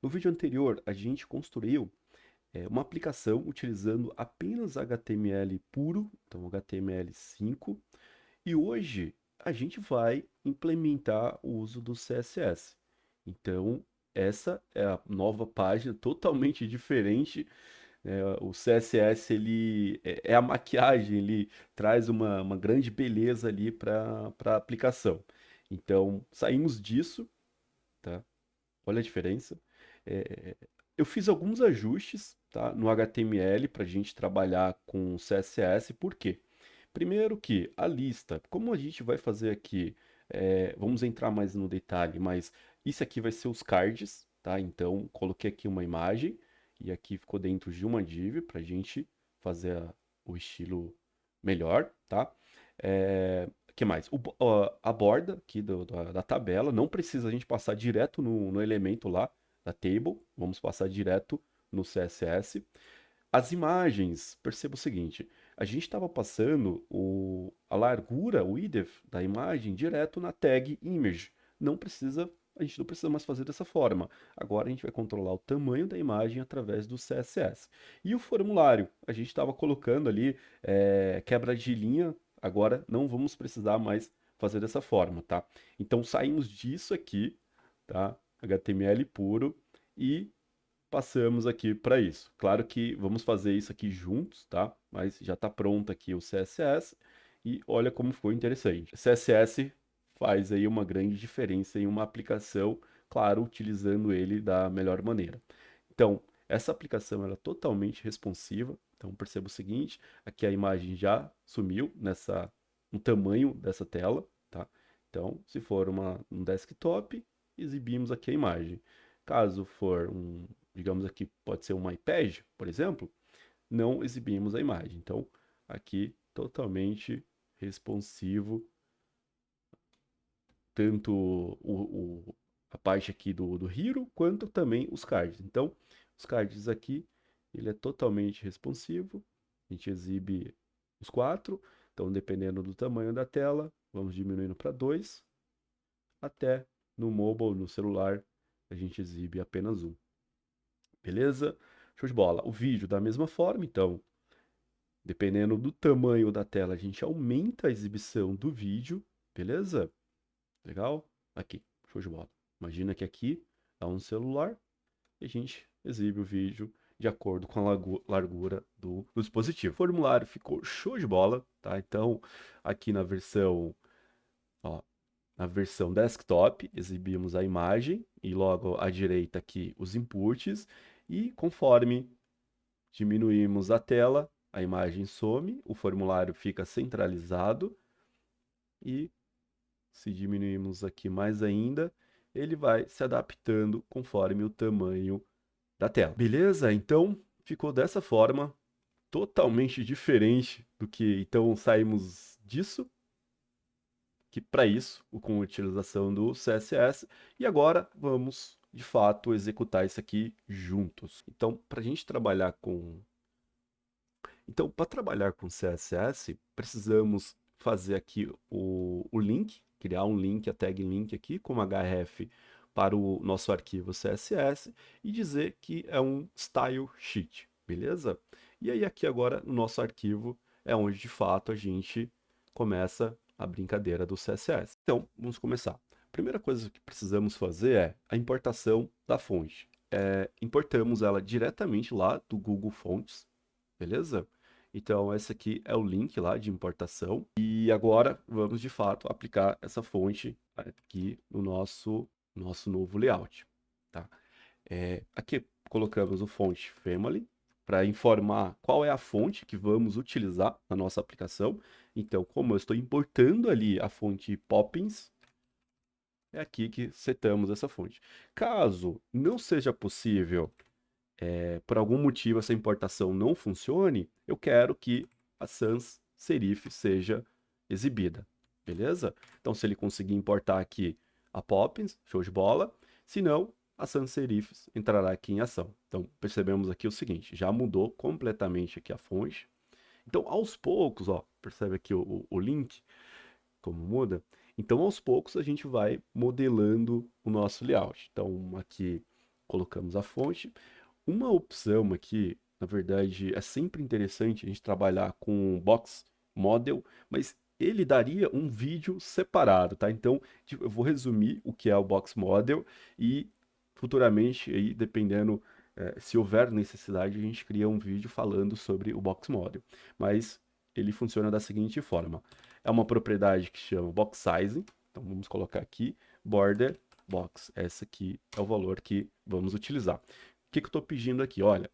No vídeo anterior, a gente construiu uma aplicação utilizando apenas HTML puro, então HTML5, e hoje a gente vai implementar o uso do CSS. Então, essa é a nova página, totalmente diferente. O CSS ele é a maquiagem, ele traz uma grande beleza ali para a aplicação. Então, saímos disso, tá? Olha a diferença. É, eu fiz alguns ajustes, tá, no HTML para a gente trabalhar com CSS. Por quê? Primeiro que a lista, como a gente vai fazer aqui, vamos entrar mais no detalhe, mas isso aqui vai ser os cards, tá? Então, coloquei aqui uma imagem e aqui ficou dentro de uma div para a gente fazer o estilo melhor, tá? Que mais? A borda aqui da tabela, não precisa a gente passar direto no elemento lá da table, vamos passar direto no CSS. As imagens, perceba o seguinte, a gente estava passando a largura, o width da imagem direto na tag image. Não precisa, a gente não precisa mais fazer dessa forma. Agora a gente vai controlar o tamanho da imagem através do CSS. E o formulário, a gente estava colocando ali quebra de linha, agora não vamos precisar mais fazer dessa forma, tá? Então saímos disso aqui, tá? HTML puro e passamos aqui para isso. Claro que vamos fazer isso aqui juntos, tá? Mas já está pronto aqui o CSS e olha como ficou interessante. CSS faz aí uma grande diferença em uma aplicação, claro, utilizando ele da melhor maneira. Então, essa aplicação ela é totalmente responsiva. Então, perceba o seguinte, aqui a imagem já sumiu no tamanho dessa tela, tá? Então, se for um desktop, exibimos aqui a imagem. Caso for digamos aqui, pode ser um iPad, por exemplo, não exibimos a imagem. Então, aqui totalmente responsivo, tanto a parte aqui do Hero, quanto também os cards. Então, os cards aqui, ele é totalmente responsivo, a gente exibe os quatro, então dependendo do tamanho da tela, vamos diminuindo para 2, até no mobile, no celular, a gente exibe apenas um. Beleza? Show de bola. O vídeo da mesma forma, então, dependendo do tamanho da tela, a gente aumenta a exibição do vídeo, beleza? Legal? Aqui, show de bola. Imagina que aqui é um celular e a gente exibe o vídeo de acordo com a largura do dispositivo. O formulário ficou show de bola, tá? Então, aqui ó, na versão desktop, exibimos a imagem e logo à direita aqui os inputs e conforme diminuímos a tela, a imagem some, o formulário fica centralizado e se diminuirmos aqui mais ainda, ele vai se adaptando conforme o tamanho da tela. Beleza? Então ficou dessa forma, totalmente diferente do que então saímos disso, que para isso, com a utilização do CSS, e agora vamos de fato executar isso aqui juntos. Então, para a gente trabalhar com Então, para trabalhar com CSS, precisamos fazer aqui o link, criar um link, a tag link aqui com href para o nosso arquivo CSS e dizer que é um style sheet, beleza? E aí aqui agora no nosso arquivo é onde de fato a gente começa a brincadeira do CSS. Então, vamos começar. Primeira coisa que precisamos fazer é a importação da fonte. Importamos ela diretamente lá do Google Fonts, beleza? Então, esse aqui é o link lá de importação. E agora vamos de fato aplicar essa fonte aqui no nosso novo layout, tá? Aqui colocamos o fonte family para informar qual é a fonte que vamos utilizar na nossa aplicação. Então, como eu estou importando ali a fonte Poppins, é aqui que setamos essa fonte. Caso não seja possível por algum motivo essa importação não funcione, eu quero que a sans serif seja exibida, beleza? Então, se ele conseguir importar aqui a Poppins, show de bola. Se não, a sans serif entrará aqui em ação. Então, percebemos aqui o seguinte, já mudou completamente aqui a fonte. Então, aos poucos, ó, percebe aqui o link, como muda? Então, aos poucos, a gente vai modelando o nosso layout. Então, aqui colocamos a fonte. Uma opção aqui, na verdade, é sempre interessante a gente trabalhar com box model, mas ele daria um vídeo separado, tá? Então, tipo, eu vou resumir o que é o box model e futuramente, aí, dependendo, se houver necessidade, a gente cria um vídeo falando sobre o box model. Mas ele funciona da seguinte forma: é uma propriedade que chama box sizing. Então, vamos colocar aqui border box. Esse aqui é o valor que vamos utilizar. O que, que eu estou pedindo aqui? Olha,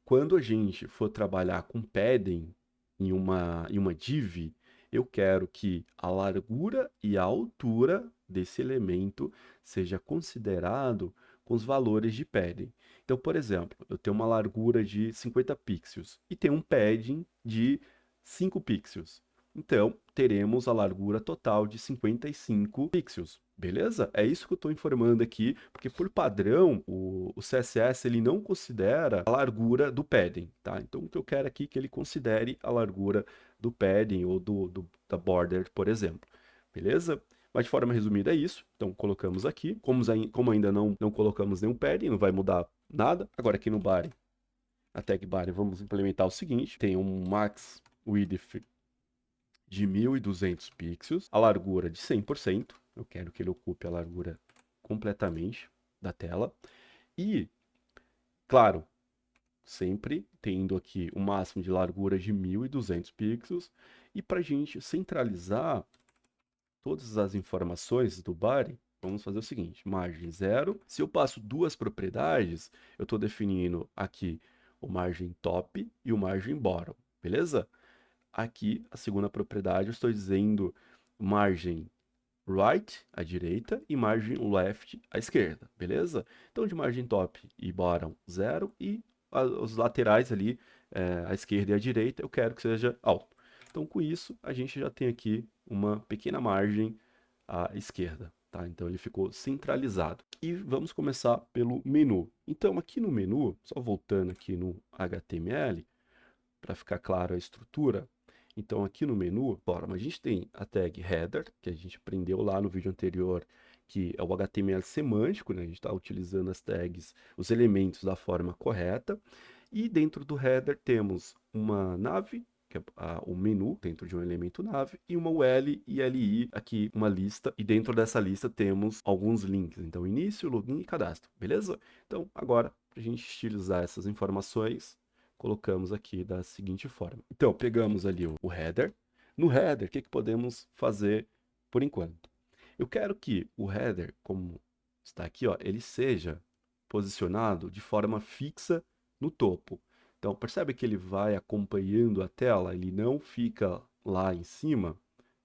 quando a gente for trabalhar com padding em uma div, eu quero que a largura e a altura desse elemento seja considerado com os valores de padding. Então, por exemplo, eu tenho uma largura de 50 pixels e tenho um padding de 5 pixels. Então, teremos a largura total de 55 pixels. Beleza? É isso que eu estou informando aqui, porque por padrão o CSS ele não considera a largura do padding, tá? Então o que eu quero aqui é que ele considere a largura do padding ou da border, por exemplo. Beleza? Mas de forma resumida é isso. Então colocamos aqui. Como ainda não colocamos nenhum padding, não vai mudar nada. Agora aqui no body, na tag body, vamos implementar o seguinte: tem um max width de 1.200 pixels, a largura de 100%, eu quero que ele ocupe a largura completamente da tela, e, claro, sempre tendo aqui o máximo de largura de 1.200 pixels, e para a gente centralizar todas as informações do body, vamos fazer o seguinte: margem 0. Se eu passo duas propriedades, eu estou definindo aqui o margem top e o margem bottom, beleza? Aqui, a segunda propriedade, eu estou dizendo margem right, à direita, e margem left, à esquerda, beleza? Então, de margem top e bottom, 0, e os laterais ali, à esquerda e à direita, eu quero que seja alto. Então, com isso, a gente já tem aqui uma pequena margem à esquerda, tá? Então, ele ficou centralizado. E vamos começar pelo menu. Então, aqui no menu, só voltando aqui no HTML, para ficar claro a estrutura. Então, aqui no menu, a gente tem a tag header, que a gente aprendeu lá no vídeo anterior, que é o HTML semântico, né? A gente está utilizando as tags, os elementos da forma correta. E dentro do header temos uma nave, que é o menu dentro de um elemento nave, e uma UL e LI, aqui uma lista, e dentro dessa lista temos alguns links, então início, login e cadastro, beleza? Então agora, para a gente estilizar essas informações, colocamos aqui da seguinte forma. Então, pegamos ali o header. No header, o que podemos fazer por enquanto? Eu quero que o header, como está aqui, ó, ele seja posicionado de forma fixa no topo. Então, percebe que ele vai acompanhando a tela, ele não fica lá em cima,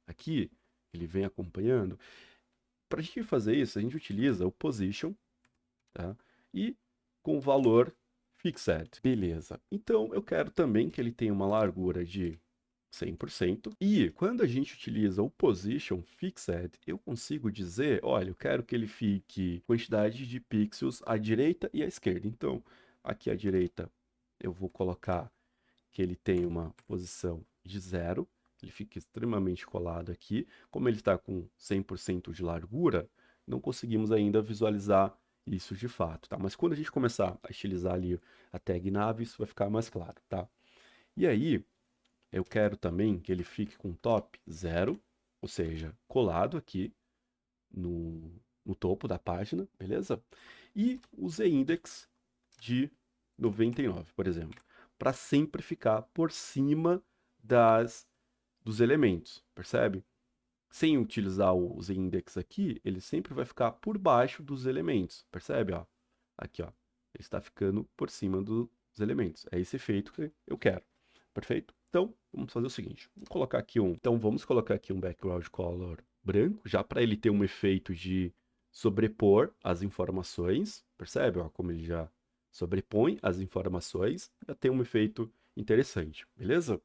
aqui, ele vem acompanhando. Para a gente fazer isso, a gente utiliza o position, tá? E com o valor fixed. Beleza. Então, eu quero também que ele tenha uma largura de 100%. E quando a gente utiliza o position fixed, eu consigo dizer, olha, eu quero que ele fique quantidade de pixels à direita e à esquerda. Então, aqui à direita eu vou colocar que ele tem uma posição de 0. Ele fica extremamente colado aqui. Como ele está com 100% de largura, não conseguimos ainda visualizar isso de fato, tá? Mas quando a gente começar a estilizar ali a tag nave, isso vai ficar mais claro, tá? E aí, eu quero também que ele fique com top 0, ou seja, colado aqui no topo da página, beleza? E o z-index de 99, por exemplo, para sempre ficar por cima dos elementos, percebe? Sem utilizar o z-index aqui, ele sempre vai ficar por baixo dos elementos, percebe? Ó? Aqui, ó, ele está ficando por cima dos elementos. É esse efeito que eu quero, perfeito? Então, vamos fazer o seguinte, vamos colocar aqui um background color branco, já para ele ter um efeito de sobrepor as informações, percebe? Ó, como ele já sobrepõe as informações, já tem um efeito interessante, beleza?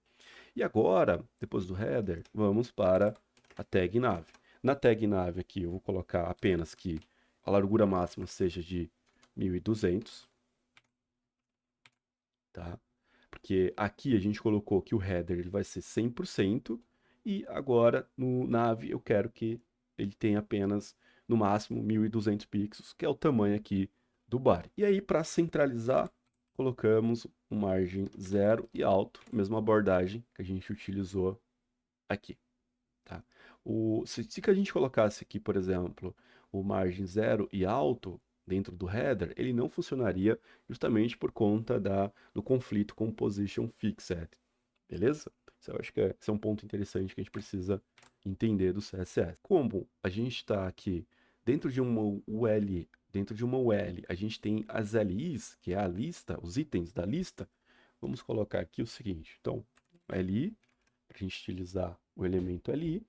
E agora, depois do header, vamos para a tag nave. Na tag nave aqui, eu vou colocar apenas que a largura máxima seja de 1.200, tá? Porque aqui a gente colocou que o header ele vai ser 100%, e agora no nave eu quero que ele tenha apenas, no máximo, 1.200 pixels, que é o tamanho aqui do body. E aí, para centralizar, colocamos o margem 0 e alto, mesma abordagem que a gente utilizou aqui, tá? Se que a gente colocasse aqui, por exemplo, o margem 0 e alto dentro do header, ele não funcionaria justamente por conta do conflito com o position fixed, beleza? Isso eu acho que esse é um ponto interessante que a gente precisa entender do CSS. Como a gente está aqui dentro de uma UL, a gente tem as LIs, que é a lista, os itens da lista. Vamos colocar aqui o seguinte, então, LI, para a gente utilizar o elemento LI,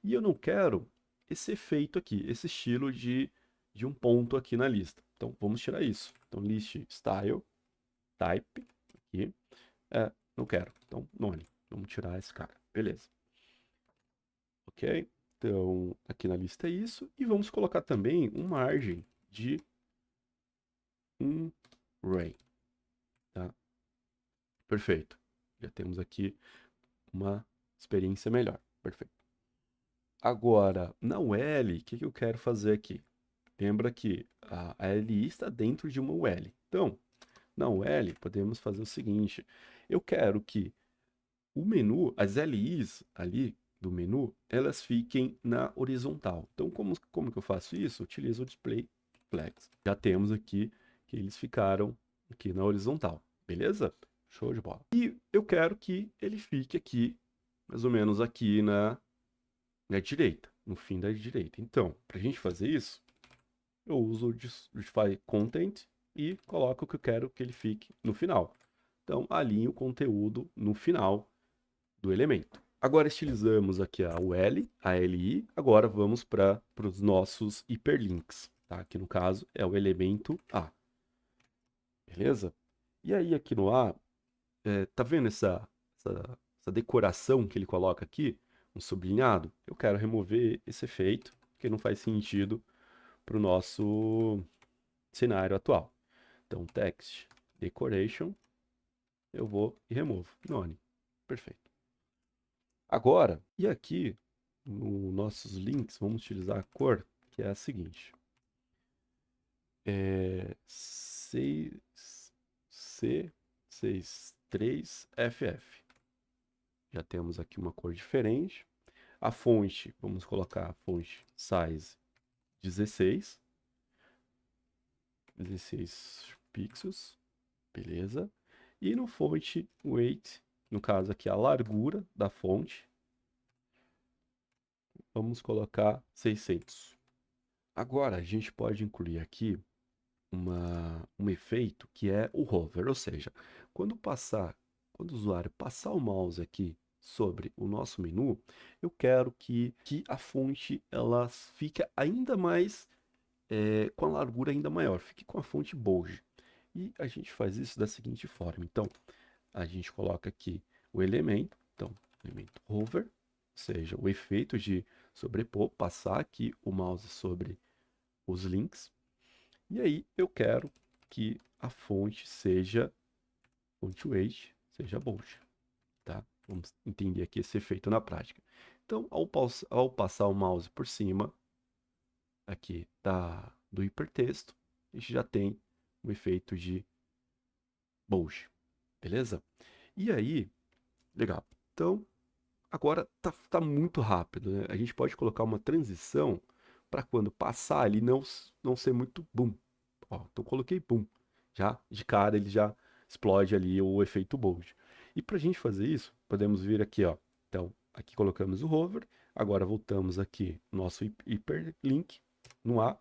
e eu não quero esse efeito aqui, esse estilo de um ponto aqui na lista. Então, vamos tirar isso. Então, list style, type, aqui, não quero, então, none. Vamos tirar esse cara, beleza. Ok? Então, aqui na lista é isso, e vamos colocar também uma margem de um array, tá? Perfeito. Já temos aqui uma experiência melhor. Perfeito. Agora, na UL, o que eu quero fazer aqui? Lembra que a LI está dentro de uma UL. Então, na UL, podemos fazer o seguinte. Eu quero que o menu, as LIs ali do menu, elas fiquem na horizontal. Então, como que eu faço isso? Eu utilizo o display flags. Já temos aqui que eles ficaram aqui na horizontal. Beleza? Show de bola. E eu quero que ele fique aqui, mais ou menos aqui na direita, no fim da direita. Então, para a gente fazer isso, eu uso o justify content e coloco o que eu quero que ele fique no final. Então, alinho o conteúdo no final do elemento. Agora estilizamos aqui a UL, a LI, agora vamos para os nossos hiperlinks, tá? Que no caso é o elemento A, beleza? E aí aqui no A, tá vendo essa decoração que ele coloca aqui, um sublinhado? Eu quero remover esse efeito, porque não faz sentido para o nosso cenário atual. Então, text decoration, eu vou e removo, none. Perfeito. Agora, e aqui, nos nossos links, vamos utilizar a cor, que é a seguinte. C63FF. Já temos aqui uma cor diferente. A fonte, vamos colocar a fonte size 16. 16 pixels. Beleza. E no fonte weight, no caso aqui a largura da fonte, vamos colocar 600. Agora a gente pode incluir aqui um efeito que é o hover, ou seja, quando o usuário passar o mouse aqui sobre o nosso menu, eu quero que a fonte ela fique ainda mais, com a largura ainda maior, fique com a fonte bold. E a gente faz isso da seguinte forma, então, a gente coloca aqui o elemento, então, elemento hover, ou seja, o efeito de sobrepor, passar aqui o mouse sobre os links, e aí eu quero que a fonte seja, fonte weight, seja bold, tá? Vamos entender aqui esse efeito na prática. Então, ao passar o mouse por cima aqui do hipertexto, a gente já tem o efeito de bold, beleza? E aí, legal. Então, agora tá muito rápido, né? A gente pode colocar uma transição para quando passar ali não ser muito boom. Ó, então coloquei boom. Já de cara ele já explode ali o efeito bold. E para a gente fazer isso, podemos vir aqui, ó. Então, aqui colocamos o hover. Agora voltamos aqui no nosso hiperlink no A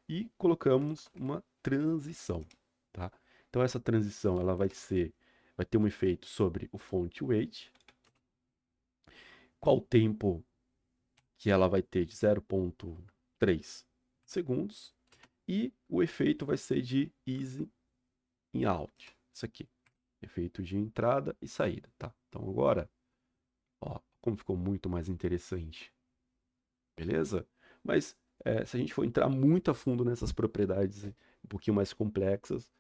e colocamos uma transição, tá? Então essa transição ela vai ter um efeito sobre o font weight. Qual o tempo que ela vai ter de 0,3 segundos e o efeito vai ser de easy in out. Isso aqui, efeito de entrada e saída, tá? Então agora, ó, como ficou muito mais interessante, beleza? Mas se a gente for entrar muito a fundo nessas propriedades um pouquinho mais complexas,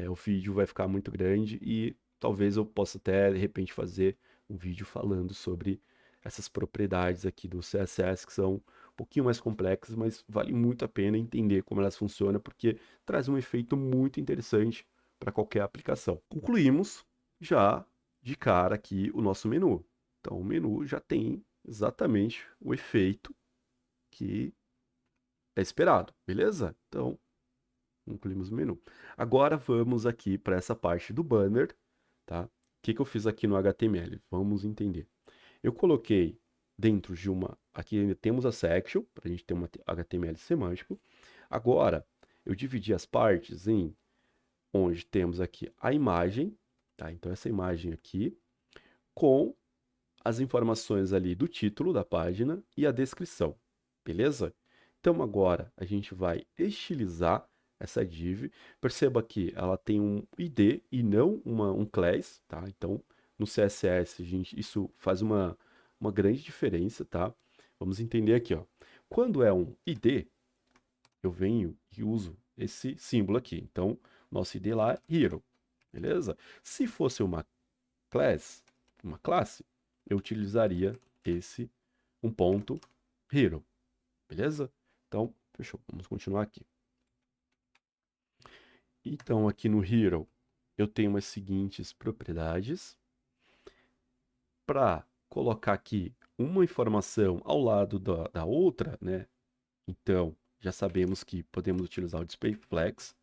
o vídeo vai ficar muito grande e talvez eu possa até, de repente, fazer um vídeo falando sobre essas propriedades aqui do CSS que são um pouquinho mais complexas, mas vale muito a pena entender como elas funcionam, porque traz um efeito muito interessante para qualquer aplicação. Concluímos já de cara aqui o nosso menu. Então, o menu já tem exatamente o efeito que é esperado, beleza? Então, concluímos o menu. Agora vamos aqui para essa parte do banner, tá? O que que eu fiz aqui no HTML? Vamos entender. Eu coloquei dentro de uma... Aqui ainda temos a section, para a gente ter um HTML semântico. Agora, eu dividi as partes em onde temos aqui a imagem, tá? Então, essa imagem aqui, com as informações ali do título da página e a descrição, beleza? Então, agora a gente vai estilizar essa div. Perceba que ela tem um ID e não um class, tá? Então, no CSS, isso faz uma grande diferença, tá? Vamos entender aqui, ó. Quando é um ID, eu venho e uso esse símbolo aqui. Então, nosso ID lá é hero, beleza? Se fosse uma classe, eu utilizaria esse um ponto hero, beleza? Então, fechou. Vamos continuar aqui. Então, aqui no hero, eu tenho as seguintes propriedades. Para colocar aqui uma informação ao lado da outra, né? Então, já sabemos que podemos utilizar o displayFlex.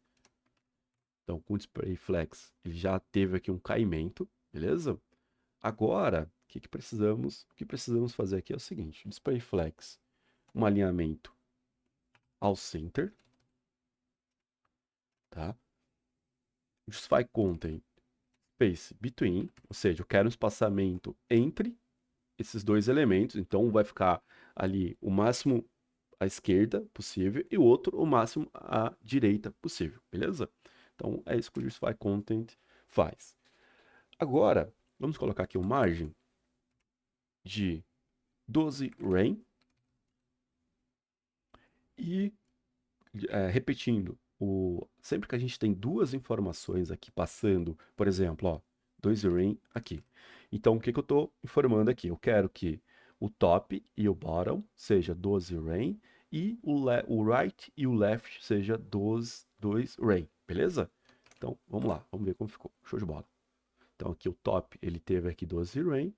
Então, com o displayFlex, ele já teve aqui um caimento, beleza? Agora, o que precisamos fazer aqui é o seguinte, displayFlex, um alinhamento ao center, tá? Justify content space between, ou seja, eu quero um espaçamento entre esses dois elementos, então um vai ficar ali o máximo à esquerda possível e o outro o máximo à direita possível, beleza? Então é isso que o Justify Content faz. Agora, vamos colocar aqui uma margem de 12 rein e repetindo, sempre que a gente tem duas informações aqui passando, por exemplo, ó, 2 rein aqui. Então, o que que eu estou informando aqui? Eu quero que o top e o bottom seja 12 rein e o right e o left seja 2 rein, beleza? Então, vamos lá, vamos ver como ficou. Show de bola. Então, aqui o top, ele teve aqui 12 rein.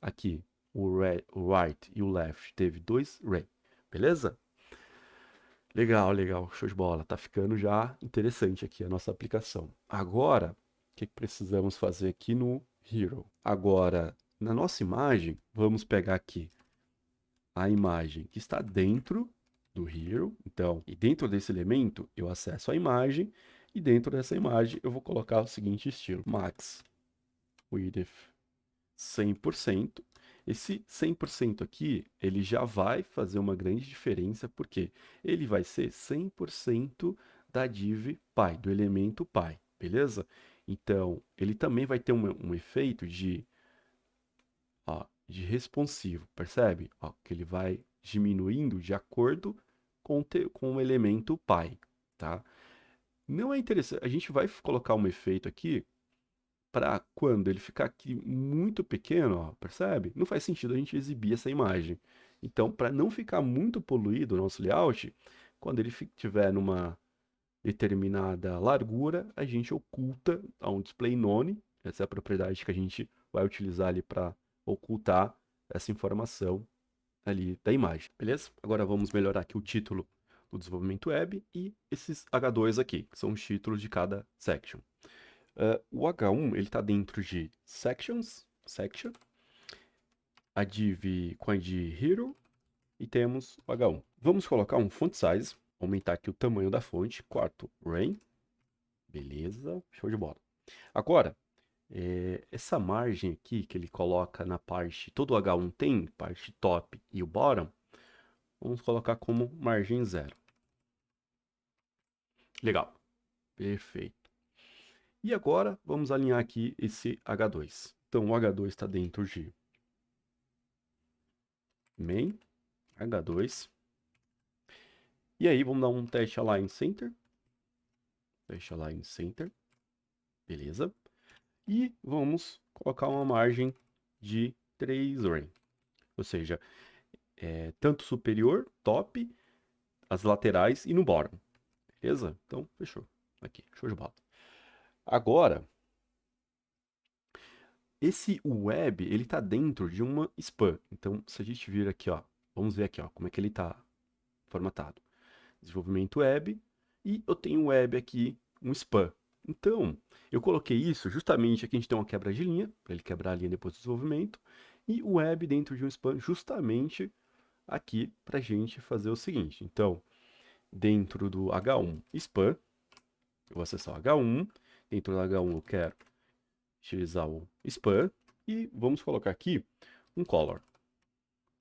Aqui, o right e o left teve 2 rein, beleza? Legal, legal, show de bola. Tá ficando já interessante aqui a nossa aplicação. Agora, o que que precisamos fazer aqui no Hero? Agora, na nossa imagem, vamos pegar aqui a imagem que está dentro do Hero. Então, e dentro desse elemento, eu acesso a imagem e dentro dessa imagem eu vou colocar o seguinte estilo: Max Width 100%. Esse 100% aqui, ele já vai fazer uma grande diferença, porque ele vai ser 100% da div pi, do elemento pi, beleza? Então, ele também vai ter um efeito de responsivo, percebe? Ó, que ele vai diminuindo de acordo com o elemento pi, tá? Não é interessante, a gente vai colocar um efeito aqui para quando ele ficar aqui muito pequeno, ó, percebe? Não faz sentido a gente exibir essa imagem. Então, para não ficar muito poluído o nosso layout, quando ele estiver numa determinada largura, a gente oculta a um display none. Essa é a propriedade que a gente vai utilizar ali para ocultar essa informação ali da imagem, beleza? Agora vamos melhorar aqui o título do desenvolvimento web e esses H2 aqui, que são os títulos de cada section. O H1 ele está dentro de sections, section, a div com a de hero e temos o H1. Vamos colocar um font size, aumentar aqui o tamanho da fonte, quarto rein, beleza, show de bola. Agora, essa margem aqui que ele coloca na parte, todo o H1 tem, parte top e o bottom, vamos colocar como margem 0. Legal, perfeito. E agora vamos alinhar aqui esse H2. Então o H2 está dentro de main, H2. E aí vamos dar um teste align center. Teste align center. Beleza. E vamos colocar uma margem de 3 rein. Ou seja, tanto superior, top, as laterais e no bottom. Beleza? Então, fechou. Aqui, show de bola. Agora, esse web, ele está dentro de uma span. Então, se a gente vir aqui, ó, vamos ver aqui, ó, como é que ele está formatado. Desenvolvimento web, e eu tenho um web aqui, um span. Então, eu coloquei isso justamente aqui, a gente tem uma quebra de linha, para ele quebrar a linha depois do desenvolvimento, e o web dentro de um span justamente aqui para a gente fazer o seguinte. Então, dentro do H1 span, eu vou acessar o H1, dentro do H1 eu quero utilizar o span, e vamos colocar aqui um color.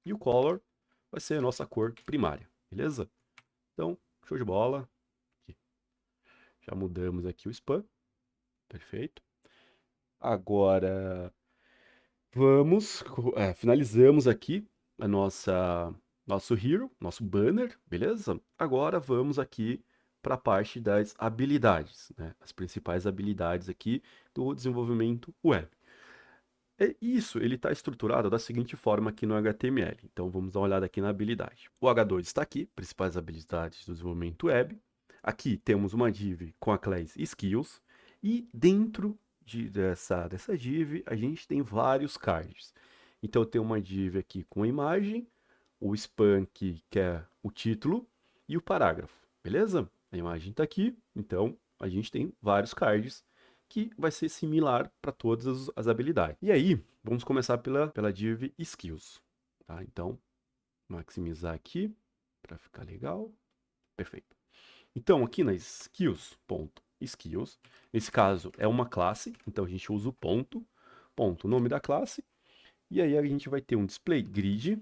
E o color vai ser a nossa cor primária, beleza? Então, show de bola. Aqui. Já mudamos aqui o span, perfeito. Agora, finalizamos aqui a nosso hero, nosso banner, beleza? Agora vamos aqui para a parte das habilidades, né? As principais habilidades aqui do desenvolvimento web. Isso, ele está estruturado da seguinte forma aqui no HTML. Então, vamos dar uma olhada aqui na habilidade. O H2 está aqui, principais habilidades do desenvolvimento web. Aqui temos uma div com a classe Skills. E dentro dessa div, a gente tem vários cards. Então, eu tenho uma div aqui com a imagem, o span que é o título e o parágrafo, beleza? A imagem está aqui, então a gente tem vários cards que vai ser similar para todas as habilidades. E aí, vamos começar pela div Skills, tá? Então, maximizar aqui para ficar legal. Perfeito. Então, aqui na skills.skills, nesse caso é uma classe, então a gente usa o ponto, o nome da classe, e aí a gente vai ter um display grid,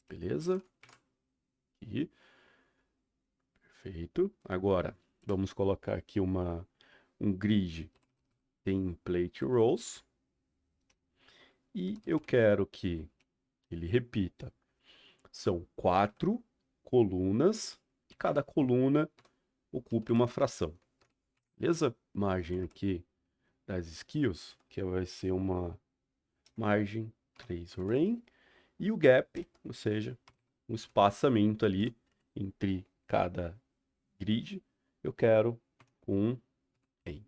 beleza? E perfeito. Agora, vamos colocar aqui um grid template rows. E eu quero que ele repita. São 4 colunas, e cada coluna ocupe uma fração. Beleza? Margem aqui das skills, que vai ser uma margem 3 rain. E o gap, ou seja, um espaçamento ali entre cada grid, eu quero com em.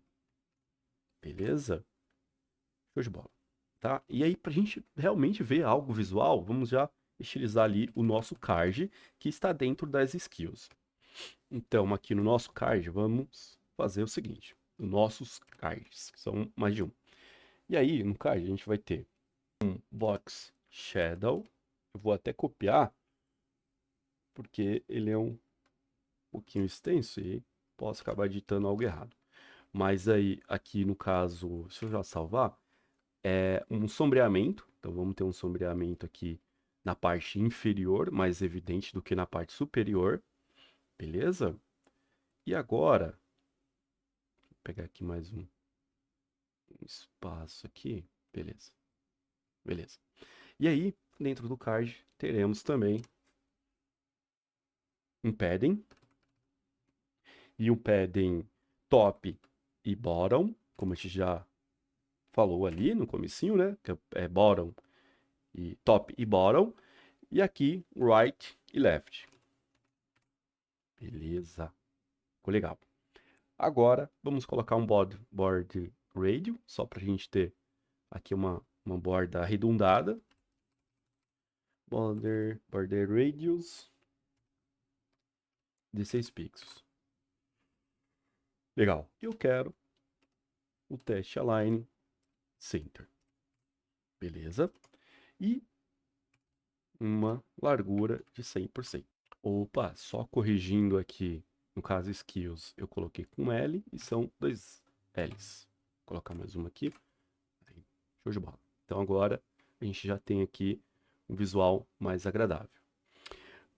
Beleza? Show de bola. Tá? E aí, para a gente realmente ver algo visual, vamos já estilizar ali o nosso card, que está dentro das skills. Então, aqui no nosso card, vamos fazer o seguinte. Os nossos cards, são mais de um. E aí, no card, a gente vai ter um box shadow. Eu vou até copiar, porque ele é um pouquinho extenso e posso acabar digitando algo errado. Mas aí, aqui no caso, se eu já salvar, é um sombreamento. Então, vamos ter um sombreamento aqui na parte inferior, mais evidente do que na parte superior. Beleza? E agora, vou pegar aqui mais um espaço aqui. Beleza. Beleza. E aí, dentro do card, teremos também um padding. E um padding top e bottom, como a gente já falou ali no comecinho, né? Que é bottom e top e bottom. E aqui, right e left. Beleza. Ficou legal. Agora, vamos colocar um border radio, só para a gente ter aqui uma borda arredondada. Border radius de 6 pixels. Legal. Eu quero o teste align center. Beleza? E uma largura de 100%. Opa, só corrigindo aqui, no caso skills, eu coloquei com L e são 2 L's. Vou colocar mais uma aqui. Aí, show de bola. Então agora a gente já tem aqui um visual mais agradável.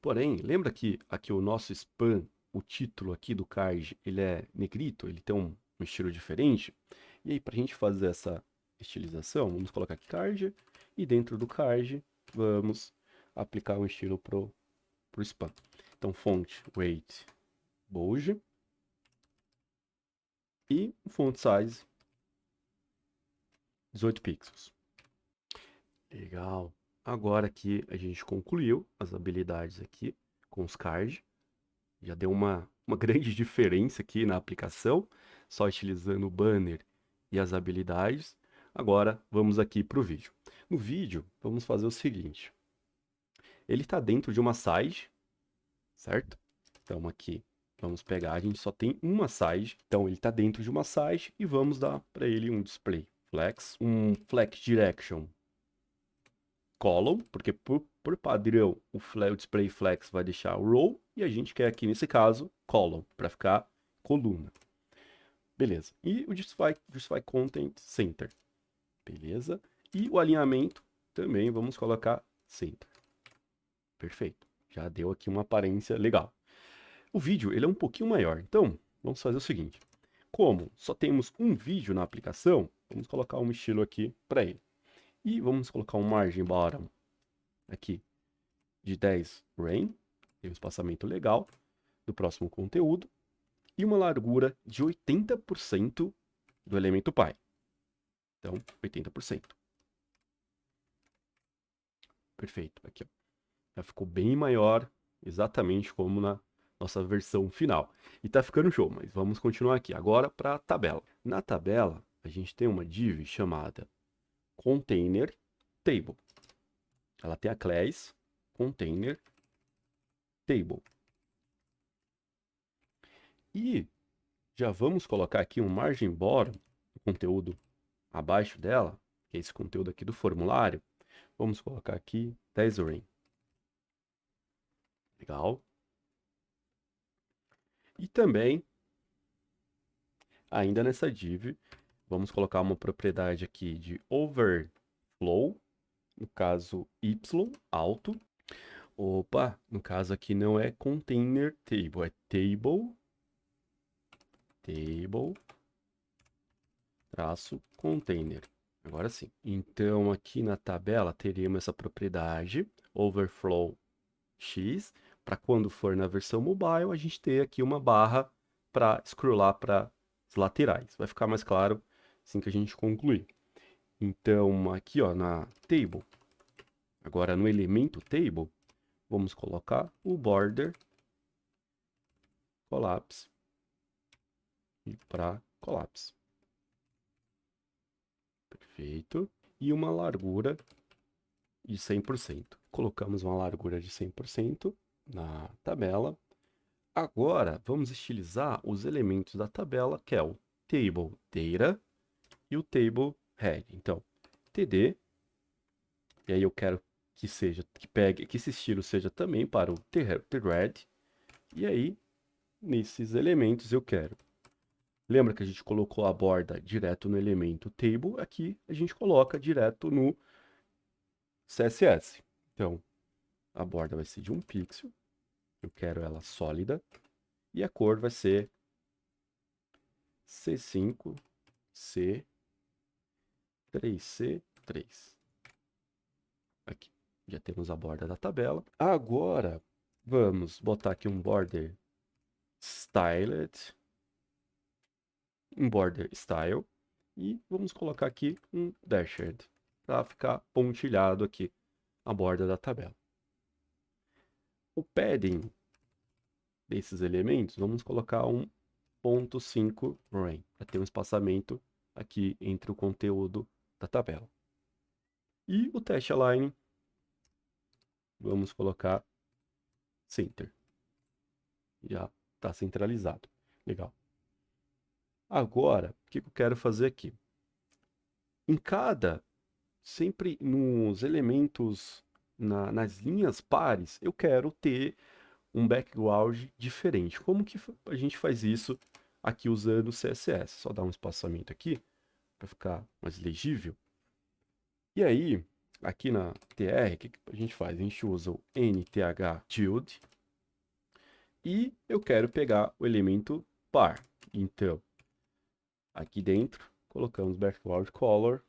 Porém, lembra que aqui o nosso span, o título aqui do card, ele é negrito, ele tem um estilo diferente. E aí, para a gente fazer essa estilização, vamos colocar aqui card, e dentro do card, vamos aplicar um estilo pro span. Então, font weight bold e font size 18 pixels. Legal. Agora aqui a gente concluiu as habilidades aqui com os cards. Já deu uma grande diferença aqui na aplicação, só utilizando o banner e as habilidades. Agora vamos aqui para o vídeo. No vídeo, vamos fazer o seguinte. Ele está dentro de uma side, certo? Então aqui, vamos pegar, a gente só tem uma side. Então ele está dentro de uma side e vamos dar para ele um display flex, um flex direction column, porque por padrão o display flex vai deixar row e a gente quer aqui nesse caso column para ficar coluna. Beleza. E o justify content center. Beleza. E o alinhamento também vamos colocar center. Perfeito. Já deu aqui uma aparência legal. O vídeo ele é um pouquinho maior, então vamos fazer o seguinte. Como só temos um vídeo na aplicação, vamos colocar um estilo aqui para ele. E vamos colocar um margin bottom aqui de 10 rain, tem um espaçamento legal do próximo conteúdo, e uma largura de 80% do elemento pi. Então, 80%. Perfeito. Aqui, ó. Já ficou bem maior, exatamente como na nossa versão final. E tá ficando show, mas vamos continuar aqui. Agora para a tabela. Na tabela, a gente tem uma div chamada container table. Ela tem a class container table. E já vamos colocar aqui um margin bottom, o conteúdo abaixo dela, que é esse conteúdo aqui do formulário. Vamos colocar aqui 10 rain. Legal. E também, ainda nessa div, vamos colocar uma propriedade aqui de overflow, no caso y alto. Opa, no caso aqui não é container table, é table traço container. Agora sim. Então aqui na tabela teríamos essa propriedade overflow x, para quando for na versão mobile a gente ter aqui uma barra para scrollar para as laterais. Vai ficar mais claro assim que a gente concluir. Então aqui ó, na table, agora no elemento table, vamos colocar o border collapse e para collapse. Perfeito. E uma largura de 100%. Colocamos uma largura de 100% na tabela. Agora, vamos estilizar os elementos da tabela, que é o table data e o table head. Então, td, e aí eu quero que esse estilo seja também para o thread, e aí, nesses elementos eu quero. Lembra que a gente colocou a borda direto no elemento table? Aqui a gente coloca direto no CSS. Então, a borda vai ser de 1 pixel, eu quero ela sólida, e a cor vai ser C5, C, 3C3. Aqui, já temos a borda da tabela. Agora, vamos botar aqui um border styled, um border style, e vamos colocar aqui um dashed, para ficar pontilhado aqui a borda da tabela. O padding desses elementos, vamos colocar um 0.5 rain, para ter um espaçamento aqui entre o conteúdo da tabela. E o test align, vamos colocar center. Já está centralizado. Legal. Agora, o que eu quero fazer aqui? Sempre nos elementos, nas linhas pares, eu quero ter um background diferente. Como que a gente faz isso aqui usando o CSS? Só dar um espaçamento aqui, para ficar mais legível. E aí, aqui na TR, o que a gente faz? A gente usa o nth_tilde e eu quero pegar o elemento par. Então, aqui dentro, colocamos background color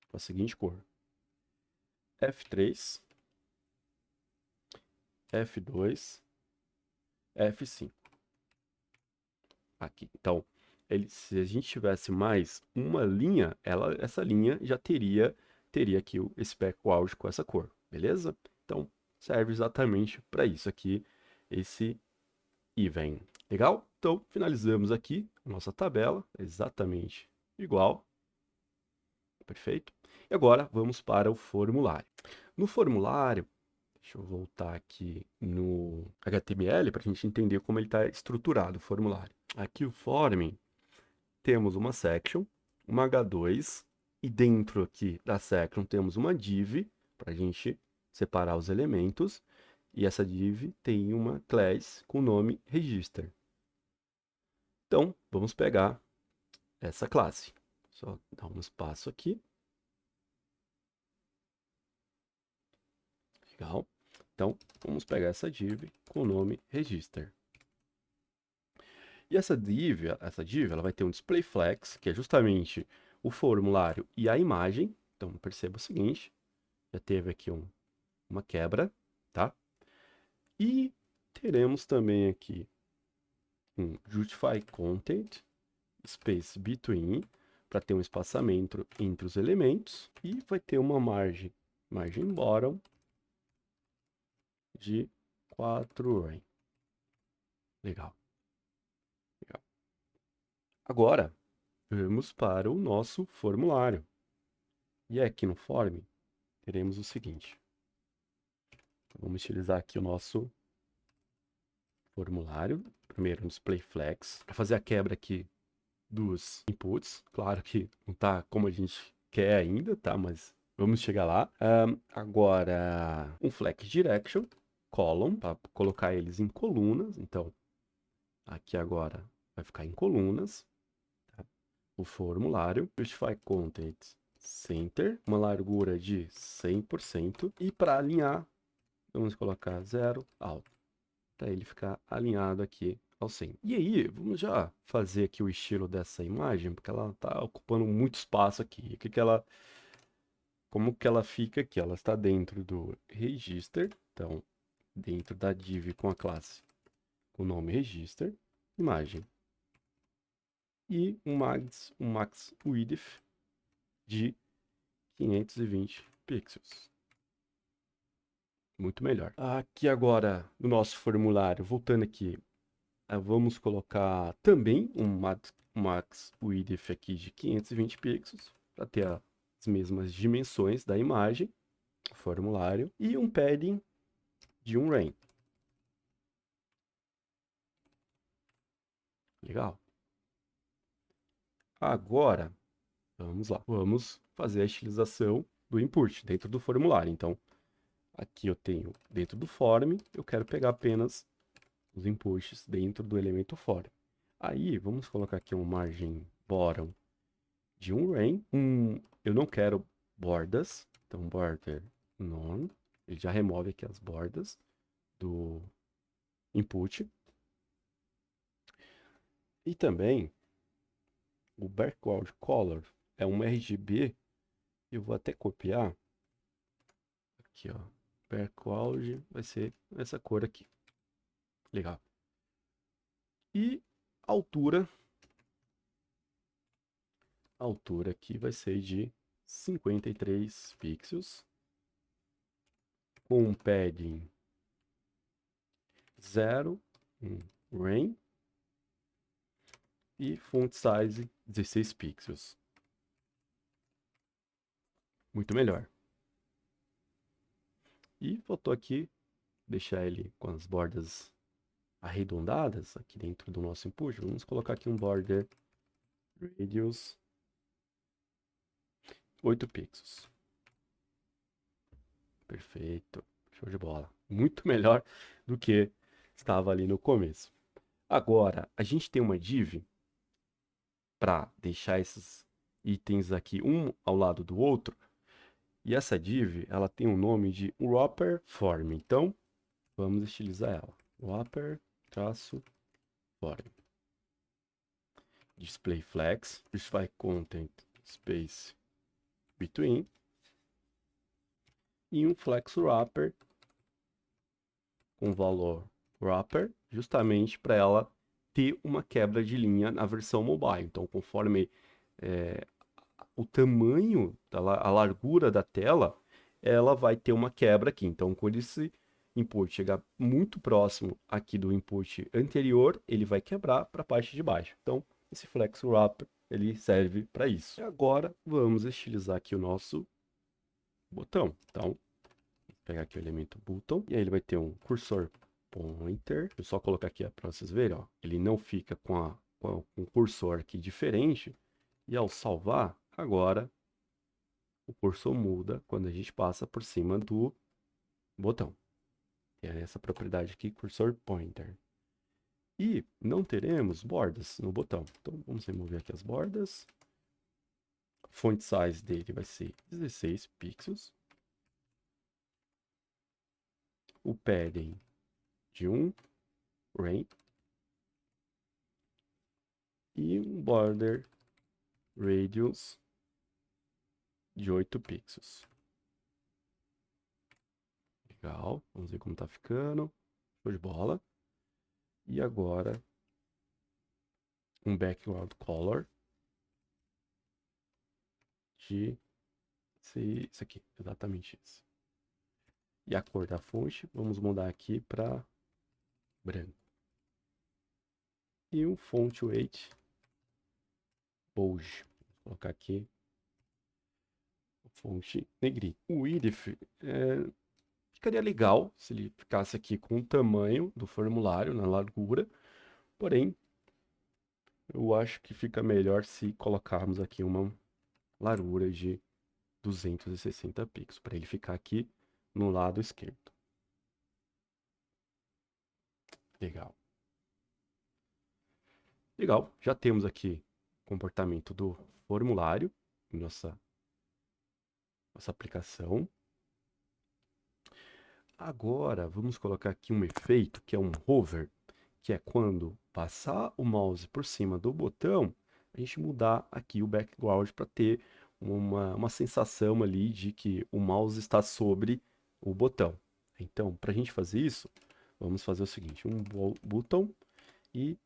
com a seguinte cor: F3, F2, F5. Aqui. Então, se a gente tivesse mais uma linha, essa linha já teria teria aqui esse background com essa cor, beleza? Então, serve exatamente para isso aqui, esse even. Legal? Então, finalizamos aqui a nossa tabela, exatamente igual. Perfeito? E agora, vamos para o formulário. No formulário, deixa eu voltar aqui no HTML para a gente entender como ele está estruturado, o formulário. Aqui o form, temos uma section, uma H2, e dentro aqui da section temos uma div, para a gente separar os elementos, e essa div tem uma class com o nome register. Então, vamos pegar essa classe. Só dar um espaço aqui. Legal. Então, vamos pegar essa div com o nome register. E essa div ela vai ter um display flex, que é justamente o formulário e a imagem. Então, perceba o seguinte, já teve aqui uma quebra, tá? E teremos também aqui um justify content, space between, para ter um espaçamento entre os elementos, e vai ter uma margem bottom de 4 ren. Legal. Legal. Agora, vamos para o nosso formulário. E aqui no form, teremos o seguinte. Vamos utilizar aqui o nosso formulário. Primeiro, um display flex, para fazer a quebra aqui dos inputs. Claro que não está como a gente quer ainda, tá? Mas vamos chegar lá. Agora, um flex direction, column, para colocar eles em colunas. Então, aqui agora vai ficar em colunas. Tá? O formulário, justify content center, uma largura de 100%. E para alinhar, vamos colocar 0 alto, para ele ficar alinhado aqui ao 100. E aí, vamos já fazer aqui o estilo dessa imagem, porque ela está ocupando muito espaço aqui. Como que ela fica aqui? Ela está dentro do register, então, dentro da div com a classe, com o nome register, imagem. E um max width de 520 pixels. Muito melhor. Aqui agora, no nosso formulário, voltando aqui, vamos colocar também um max width aqui de 520 pixels, para ter as mesmas dimensões da imagem, formulário, e um padding de 1 ren. Legal. Agora, vamos lá. Vamos fazer a estilização do input dentro do formulário. Então, aqui eu tenho dentro do form, eu quero pegar apenas os inputs dentro do elemento form. Aí, vamos colocar aqui uma margem bottom de 1 ren. Eu não quero bordas, então border none. Ele já remove aqui as bordas do input. E também o background color é um RGB. Eu vou até copiar. Aqui, ó. Background vai ser essa cor aqui. Legal. E a altura. A altura aqui vai ser de 53 pixels. Com um padding 0, ren. E font size 16 pixels. Muito melhor. E faltou aqui deixar ele com as bordas arredondadas aqui dentro do nosso input. Vamos colocar aqui um border radius 8 pixels. Perfeito. Show de bola. Muito melhor do que estava ali no começo. Agora, a gente tem uma div para deixar esses itens aqui um ao lado do outro. E essa div, ela tem um nome de wrapper form. Então, vamos estilizar ela. Wrapper-form. Display flex, specify content space between. E um flex wrapper com valor wrapper, justamente para ela ter uma quebra de linha na versão mobile. Então, conforme o tamanho, a largura da tela, ela vai ter uma quebra aqui. Então, quando esse input chegar muito próximo aqui do input anterior, ele vai quebrar para a parte de baixo. Então, esse flex wrapper, ele serve para isso. E agora, vamos estilizar aqui o nosso botão. Então, vou pegar aqui o elemento button, e aí ele vai ter um cursor pointer. Eu só colocar aqui para vocês verem, ó. Ele não fica com o cursor aqui diferente. E ao salvar, agora o cursor muda quando a gente passa por cima do botão. É essa propriedade aqui, cursor pointer. E não teremos bordas no botão. Então, vamos remover aqui as bordas. A font size dele vai ser 16 pixels. O padding de 1 rem. E um border radius de 8 pixels. Legal, vamos ver como tá ficando. Show de bola. E agora, um background color de isso aqui, exatamente isso. E a cor da fonte, vamos mudar aqui para branco. E um font weight bold. Vou colocar aqui fonte negrita. O width ficaria legal se ele ficasse aqui com o tamanho do formulário na largura, porém eu acho que fica melhor se colocarmos aqui uma largura de 260 pixels, para ele ficar aqui no lado esquerdo. Legal. Legal, já temos aqui o comportamento do formulário em nossa aplicação. Agora, vamos colocar aqui um efeito, que é um hover, que é quando passar o mouse por cima do botão, a gente mudar aqui o background para ter uma sensação ali de que o mouse está sobre o botão. Então, para a gente fazer isso, vamos fazer o seguinte, um botão e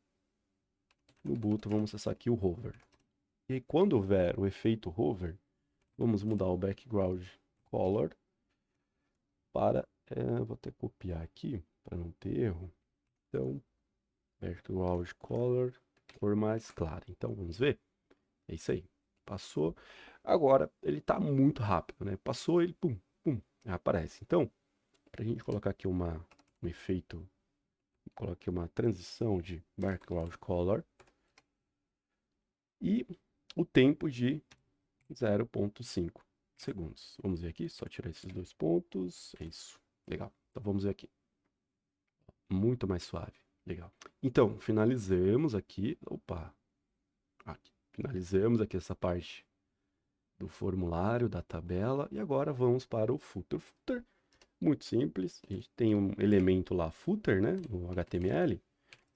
no botão vamos acessar aqui o hover. E aí, quando houver o efeito hover, vamos mudar o background color para... vou até copiar aqui para não ter erro. Então, background color, cor mais clara. Então, vamos ver? É isso aí. Passou. Agora, ele está muito rápido, né? Passou, ele pum, pum, aparece. Então, para a gente colocar aqui um efeito, coloquei uma transição de background color e o tempo de 0,5 segundos. Vamos ver aqui, só tirar esses dois pontos. É isso. Legal. Então, vamos ver aqui. Muito mais suave. Legal. Então, finalizamos aqui. Opa! Aqui. Finalizamos aqui essa parte do formulário, da tabela. E agora vamos para o footer. Footer, muito simples. A gente tem um elemento lá, footer, né? No HTML.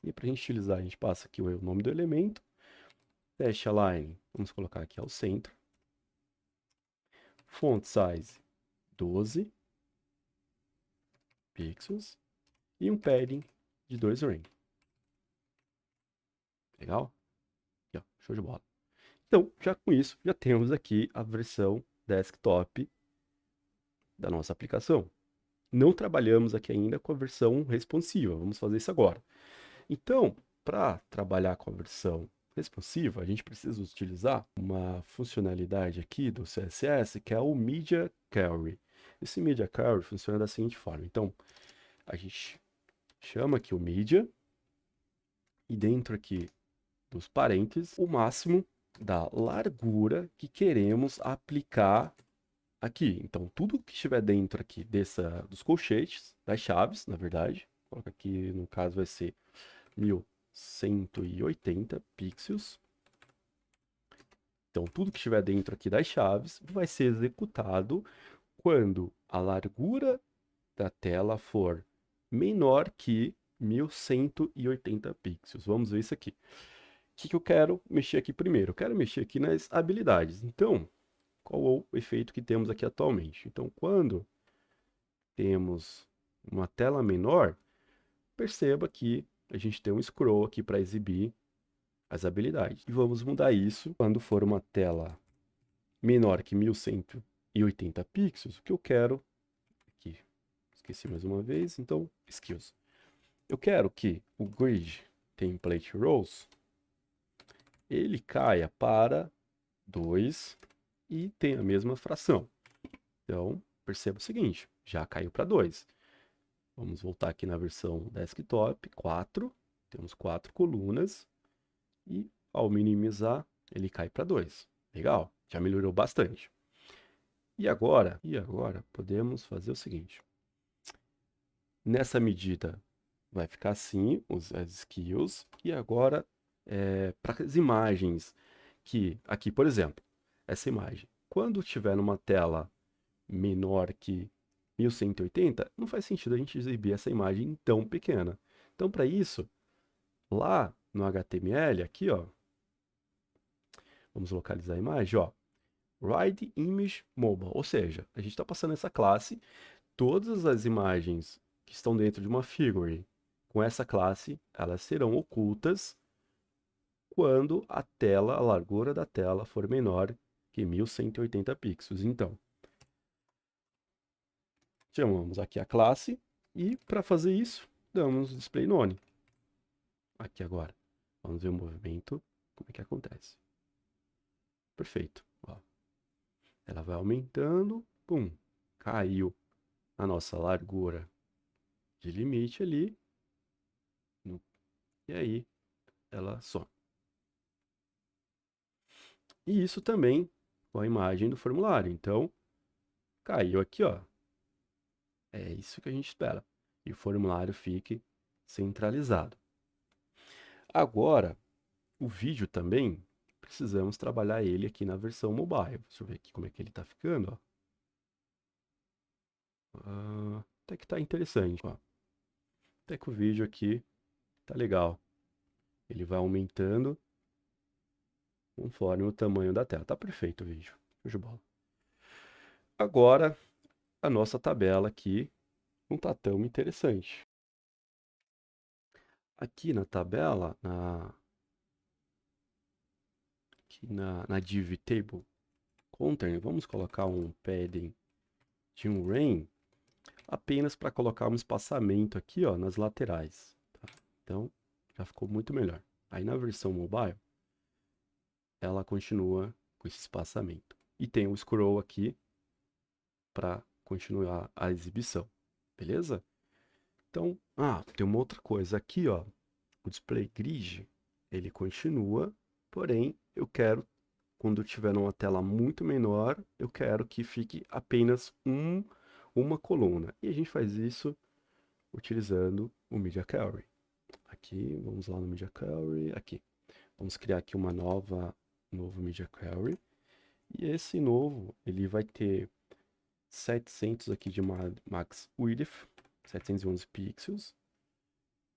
E para a gente utilizar, a gente passa aqui o nome do elemento. Dash align, vamos colocar aqui ao centro. Font size 12 pixels. E um padding de 2 rem. Legal? Aqui, ó, show de bola. Então, já com isso, já temos aqui a versão desktop da nossa aplicação. Não trabalhamos aqui ainda com a versão responsiva, vamos fazer isso agora. Então, para trabalhar com a versão responsiva, a gente precisa utilizar uma funcionalidade aqui do CSS, que é o Media Query. Esse Media Query funciona da seguinte forma. Então, a gente chama aqui o Media, e dentro aqui dos parênteses, o máximo da largura que queremos aplicar aqui. Então, tudo que estiver dentro aqui dos colchetes, das chaves, na verdade, coloca aqui, no caso vai ser 1180 pixels. Então, tudo que estiver dentro aqui das chaves vai ser executado quando a largura da tela for menor que 1180 pixels. Vamos ver isso aqui. O que eu quero mexer aqui primeiro? Eu quero mexer aqui nas habilidades. Então, qual é o efeito que temos aqui atualmente? Então, quando temos uma tela menor, perceba que a gente tem um scroll aqui para exibir as habilidades. E vamos mudar isso quando for uma tela menor que 1180 pixels, o que eu quero, aqui, esqueci mais uma vez, então, skills. Eu quero que o grid template rows, ele caia para 2 e tenha a mesma fração. Então, perceba o seguinte, já caiu para 2. Vamos voltar aqui na versão desktop, 4, temos 4 colunas, e ao minimizar, ele cai para 2. Legal, já melhorou bastante. E agora podemos fazer o seguinte. Nessa medida vai ficar assim, as skills, e agora para as imagens que, aqui por exemplo, essa imagem, quando tiver numa tela menor que 1180, não faz sentido a gente exibir essa imagem tão pequena. Então para isso, lá no HTML, aqui ó, vamos localizar a imagem, ó, Ride Image Mobile, ou seja, a gente está passando essa classe, todas as imagens que estão dentro de uma figure com essa classe, elas serão ocultas quando a tela, a largura da tela for menor que 1180 pixels. Então, chamamos aqui a classe e para fazer isso, damos display none. Aqui agora, vamos ver o movimento, como é que acontece. Perfeito. Ó. Ela vai aumentando, pum, caiu a nossa largura de limite ali, e aí ela some. E isso também com a imagem do formulário. Então, caiu aqui, ó. É isso que a gente espera. E o formulário fique centralizado. Agora, o vídeo também, precisamos trabalhar ele aqui na versão mobile. Deixa eu ver aqui como é que ele está ficando, ó. Até que tá interessante, ó. Até que o vídeo aqui tá legal. Ele vai aumentando conforme o tamanho da tela. Tá perfeito o vídeo. Show de bola. Agora, a nossa tabela aqui não tá tão interessante. Aqui na tabela, aqui na div table content, vamos colocar um padding de um rain apenas para colocar um espaçamento aqui, ó, nas laterais. Tá? Então, já ficou muito melhor. Aí na versão mobile, ela continua com esse espaçamento. E tem o scroll aqui para continuar a exibição, beleza? Então, tem uma outra coisa aqui, ó, o display grid, ele continua, porém, eu quero, quando eu tiver numa tela muito menor, eu quero que fique apenas uma coluna. E a gente faz isso utilizando o Media Query. Aqui, vamos lá no Media Query, aqui. Vamos criar aqui um novo Media Query. E esse novo, ele vai ter 700 aqui de max width, 711 pixels.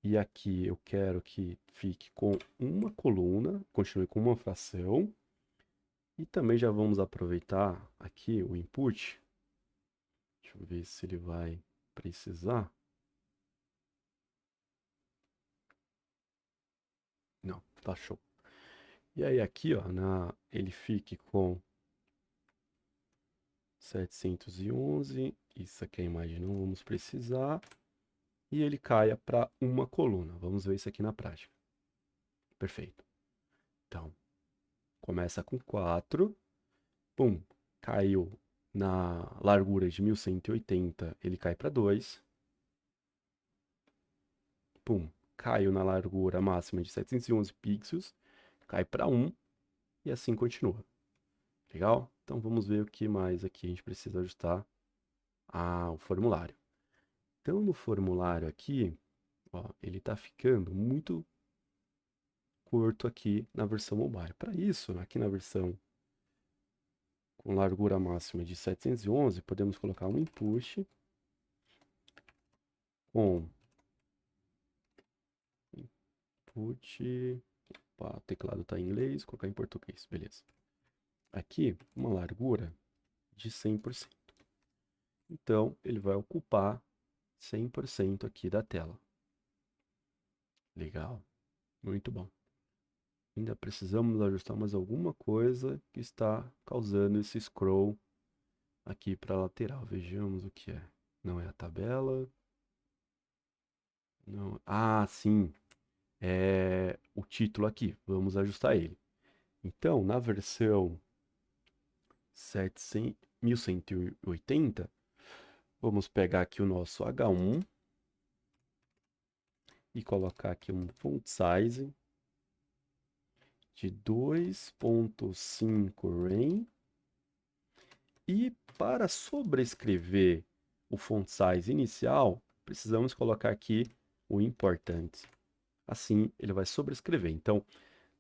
E aqui eu quero que fique com uma coluna, continue com uma fração. E também já vamos aproveitar aqui o input. Deixa eu ver se ele vai precisar. Não, tá show. E aí aqui, ó, ele fique com 711. Isso aqui é a imagem, não vamos precisar. E ele caia para uma coluna. Vamos ver isso aqui na prática. Perfeito. Então, começa com 4. Pum, caiu na largura de 1180, ele cai para 2. Pum, caiu na largura máxima de 711 pixels, cai para 1 e assim continua. Legal? Então vamos ver o que mais aqui a gente precisa ajustar. O formulário. Então no formulário aqui, ó, ele está ficando muito curto aqui na versão mobile. Para isso, aqui na versão com largura máxima de 711, podemos colocar um input com input, o teclado está em inglês, colocar em português, beleza. Aqui, uma largura de 100%. Então, ele vai ocupar 100% aqui da tela. Legal, muito bom. Ainda precisamos ajustar mais alguma coisa que está causando esse scroll aqui para a lateral. Vejamos o que é. Não é a tabela. Não. Ah, sim. É o título aqui. Vamos ajustar ele. Então, na versão 1180, vamos pegar aqui o nosso H1 e colocar aqui um font size de 2.5 rem. E para sobrescrever o font size inicial, precisamos colocar aqui o importante. Assim, ele vai sobrescrever. Então,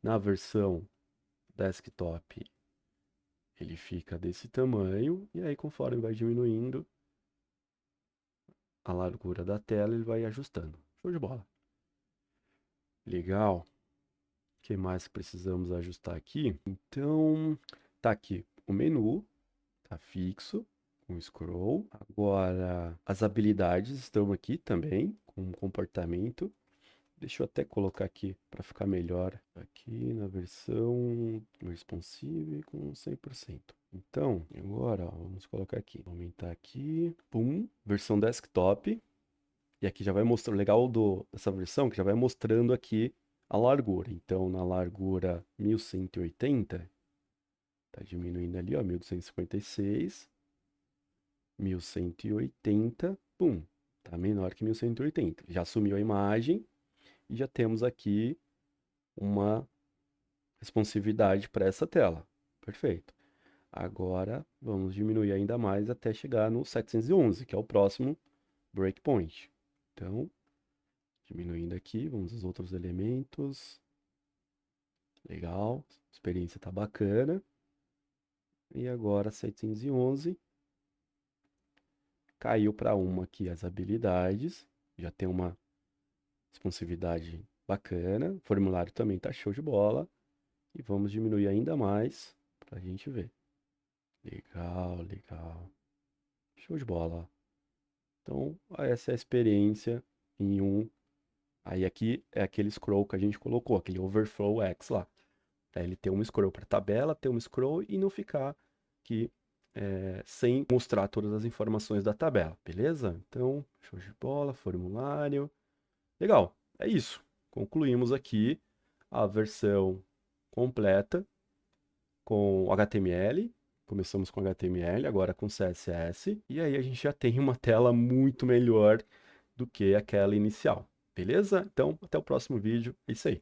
na versão desktop, ele fica desse tamanho. E aí, conforme vai diminuindo a largura da tela, ele vai ajustando. Show de bola. Legal. O que mais precisamos ajustar aqui? Então, tá aqui o menu, tá fixo, com scroll. Agora, as habilidades estão aqui também, com comportamento. Deixa eu até colocar aqui para ficar melhor. Aqui na versão responsive com 100%. Então, agora, ó, vamos colocar aqui. Aumentar aqui. Pum. Versão desktop. E aqui já vai mostrar, o legal dessa versão, que já vai mostrando aqui a largura. Então, na largura 1180, tá diminuindo ali, ó, 1256, 1180, pum, tá menor que 1180. Já sumiu a imagem e já temos aqui uma responsividade para essa tela. Perfeito. Agora, vamos diminuir ainda mais até chegar no 711, que é o próximo breakpoint. Então, diminuindo aqui, vamos aos outros elementos. Legal, a experiência tá bacana. E agora 711. Caiu para 1 aqui as habilidades. Já tem uma responsividade bacana. O formulário também tá show de bola. E vamos diminuir ainda mais para a gente ver. Legal, legal. Show de bola. Então, essa é a experiência em um. Aí aqui é aquele scroll que a gente colocou, aquele overflow X lá. Para ele ter um scroll para tabela, ter um scroll e não ficar aqui sem mostrar todas as informações da tabela, beleza? Então, show de bola, formulário. Legal, é isso. Concluímos aqui a versão completa com HTML. Começamos com HTML, agora com CSS. E aí a gente já tem uma tela muito melhor do que aquela inicial. Beleza? Então, até o próximo vídeo. É isso aí.